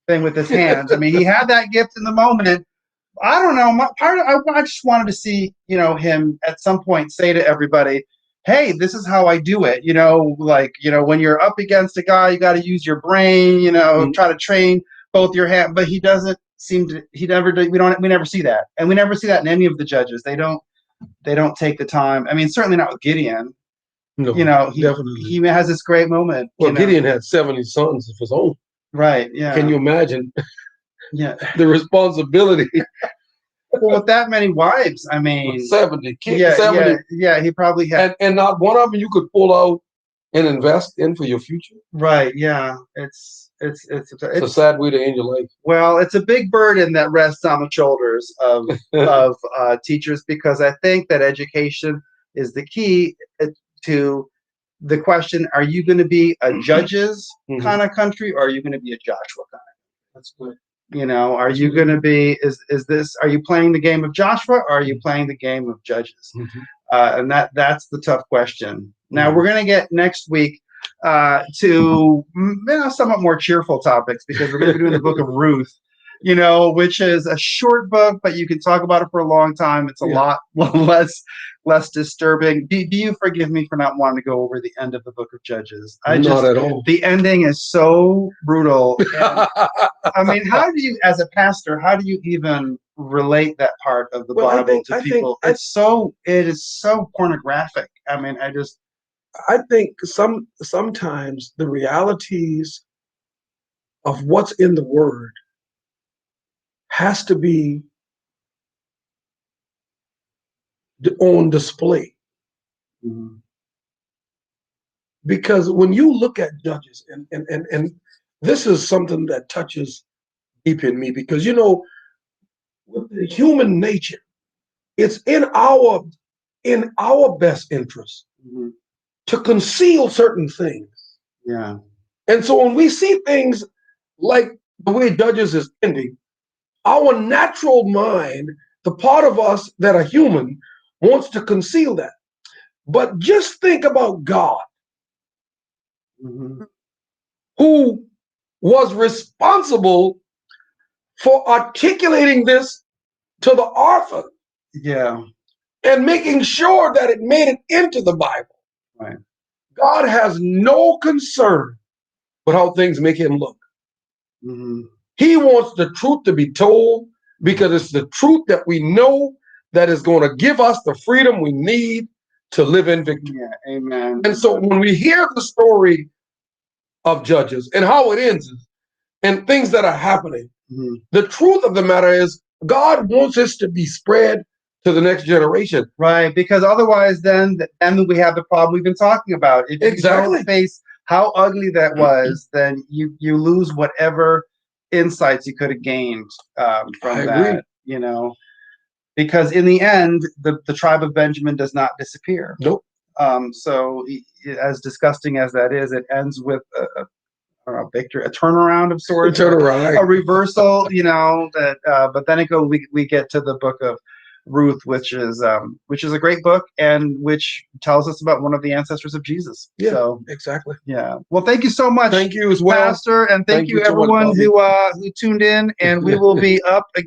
thing with his hands. I mean, he had that gift in the moment, I don't know. I just wanted to see, him at some point say to everybody, "Hey, this is how I do it." When you're up against a guy, you got to use your brain. Try to train both your hands. But he doesn't seem to. He never. We never see that, and we never see that in any of the judges. They don't take the time. I mean, certainly not with Gideon. No, He definitely. he has this great moment. Well, Gideon had 70 sons of his own. Right. Yeah. Can you imagine? Yeah. The responsibility. Well, with that many wives, I mean, 70 kids. Yeah. 70. Yeah. He probably had. And not one of them you could pull out and invest in for your future. Right. Yeah. It's a sad way to end your life. Well, it's a big burden that rests on the shoulders of teachers, because I think that education is the key to the question: are you going to be a Judges kind of country, or are you going to be a Joshua kind of? That's good. Are you going to be? Are you playing the game of Joshua, or are you playing the game of Judges? And that's the tough question. Now we're going to get next week to somewhat more cheerful topics, because we're going to be doing the book of Ruth, which is a short book, but you can talk about it for a long time. It's a lot less disturbing. Do you forgive me for not wanting to go over the end of the book of Judges? Not at all. The ending is so brutal. And, I mean, how do you, as a pastor, how do you even relate that part of the Bible to people? It is so pornographic. I mean, I think sometimes the realities of what's in the Word has to be on display. Because when you look at Judges, and this is something that touches deep in me, because with the human nature, it's in our best interest to conceal certain things. Yeah. And so when we see things like the way Judges is ending, our natural mind, the part of us that are human, wants to conceal that. But just think about God, who was responsible for articulating this to the author. Yeah. And making sure that it made it into the Bible. Right. God has no concern with how things make him look. He wants the truth to be told, because it's the truth that we know that is going to give us the freedom we need to live in victory. Yeah, amen. And so when we hear the story of Judges and how it ends and things that are happening, the truth of the matter is God wants this to be spread to the next generation. Right, because otherwise then we have the problem we've been talking about. If you don't face how ugly that was, then you lose whatever insights you could have gained from that. Because in the end, the tribe of Benjamin does not disappear. Nope. So as disgusting as that is, it ends with a victory, a turnaround of sorts, a reversal. But then we get to the book of Ruth, which is a great book, and which tells us about one of the ancestors of Jesus. Yeah, so, exactly. Yeah. Well, thank you so much. Thank you as well, Pastor, and thank you everyone who tuned in. And we will be up again.